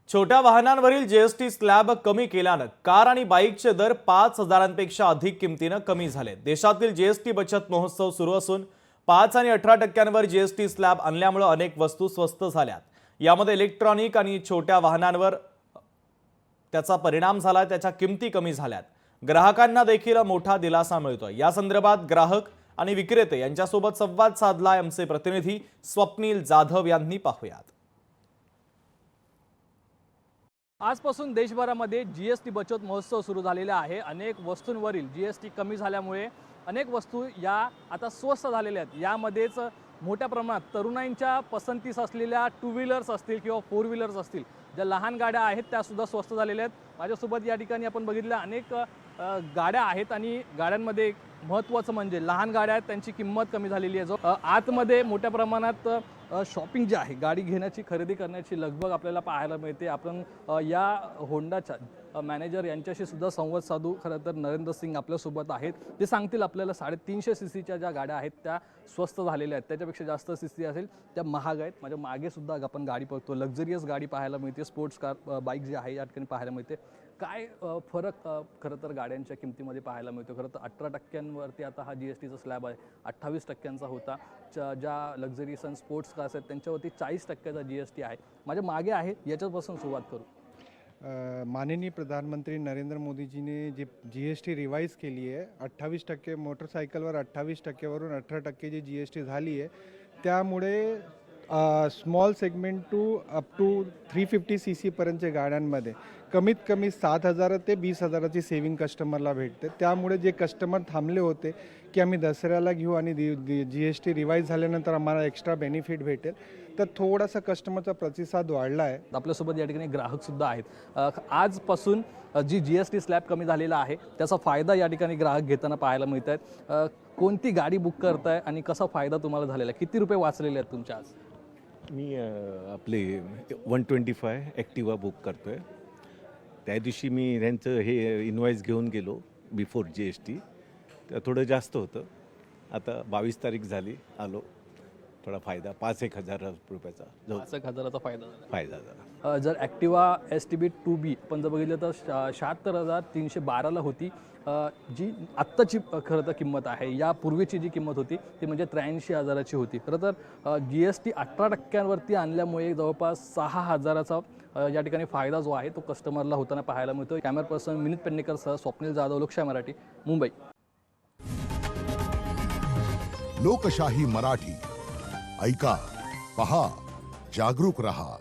छोट्या वाहनांवरील GST slab कमी केल्यानं कार आणि बाईकचे दर 5,000पेक्षा अधिक किमतीनं कमी झाले। देशातील जीएसटी बचत महोत्सव सुरू असून 5 आणि 18% जीएसटी स्लॅब आणल्यामुळे अनेक वस्तू स्वस्त झाल्यात। यामध्ये इलेक्ट्रॉनिक आणि छोट्या वाहनांवर त्याचा परिणाम झाला, त्याच्या किमती कमी झाल्यात। ग्राहकांना देखील मोठा दिलासा मिळतोय। या संदर्भात ग्राहक आणि विक्रेते यांच्यासोबत संवाद साधला आमचे प्रतिनिधी स्वप्नील जाधव यांनी। पाहूयात। आजपासून देशभरामध्ये जीएसटी बचत महोत्सव सुरू झालेला आहे। अनेक वस्तूंवरील जीएसटी कमी झाल्यामुळे अनेक वस्तू या आता स्वस्त झालेल्या आहेत। यामध्येच मोठ्या प्रमाणात तरुणांच्या पसंतीस असलेल्या टू व्हीलर्स असतील किंवा फोर व्हीलर्स असतील, ज्या लहान गाड्या आहेत त्या सुद्धा स्वस्त झालेल्या आहेत। माझ्यासोबत या ठिकाणी आपण बघितल्या अनेक गाड्या आहेत आणि गाड्यांमध्ये महत्त्वाचं म्हणजे लहान गाड्या आहेत, त्यांची किंमत कमी झालेली आहे। जो आतमध्ये मोठ्या प्रमाणात शॉपिंग जी आहे, गाडी घेण्याची खरेदी करण्याची लगबग आपल्याला पाहायला मिळते। आपण या होंडाच्या मॅनेजर यांच्याशी सुद्धा संवाद साधू। खरं तर नरेंद्र सिंग आपल्यासोबत आहेत, ते सांगतील आपल्याला 350 सीसीच्या ज्या गाड्या आहेत त्या स्वस्त झालेल्या आहेत, त्याच्यापेक्षा जास्त सीसी असेल त्या महाग आहेत। माझ्या मागे सुद्धा आपण गाडी बघतो, लक्झरियस गाडी पाहायला मिळते, स्पोर्ट्स कार बाईक जी आहे या ठिकाणी पाहायला मिळते। काय फरक खरं तर गाड्यांच्या किमतीमध्ये पाहायला मिळतो? खरं तर 18%वरती आता हा जीएसटीचा स्लॅब आहे, 28%चा होता। ज्या लक्झरीज आणि स्पोर्ट्स कार्स आहेत त्यांच्यावरती 40%चा जीएसटी आहे। माझ्या मागे आहे, याच्यापासून सुरुवात करू। माननीय प्रधानमंत्री नरेंद्र मोदी जी ने जी जीएसटी रिवाइज केली आहे, 28% मोटरसायकलवर 28%वरून 18% जी जीएसटी झाली आहे, त्यामुळे small segment to up to 350 CC पर्यंतच्या गाड्यांमध्ये कमीत कमी 7,000 ते 20,000ची सेविंग कस्टमरला भेटते। त्यामुळे जे कस्टमर थांबले होते की आम्ही दसऱ्याला घेऊ आणि जीएसटी रिवाइज झाल्यानंतर आम्हाला एक्स्ट्रा बेनिफिट भेटेल, तर थोडासा कस्टमरचा प्रतिसाद वाढला आहे। आपल्यासोबत या ठिकाणी ग्राहक सुद्धा आहेत। आजपासून जी जीएसटी स्लॅब कमी झालेला आहे त्याचा फायदा या ठिकाणी ग्राहक घेताना पाहायला मिळत आहेत। कोणती गाडी बुक करताय आणि कसा फायदा तुम्हाला झालेला आहे? किती रुपये वाचलेले आहेत तुमच्या आज? मी आपले 125 ॲक्टिवा बुक करतो आहे। त्या दिवशी मी त्यांचं हे इनवॉइस घेऊन गेलो बिफोर जीएसटी, तर थोडं जास्त होतं। आता 22 तारीख झाली, आलो, थोडा फायदा 5-1 हजार रुपयाचा 5-1 हजाराचा फायदा झाला। जर ॲक्टिवा STB 2B आपण जर बघितलं तर 76,312ला होती, जी आत्ताची खरं तर किंमत आहे। यापूर्वीची जी किंमत होती ती म्हणजे 83,000ची होती। खरं तर जीएसटी 18%वरती आणल्यामुळे जवळपास 6,000चा या ठिकाणी फायदा जो आहे तो कस्टमरला होताना पाहायला मिळतो। कॅमेरा पर्सन मिनित पेडणेकर सह स्वप्नील जाधव, लोकशाही मराठी, मुंबई। लोकशाही मराठी ऐका, पहा, जागरूक रहा।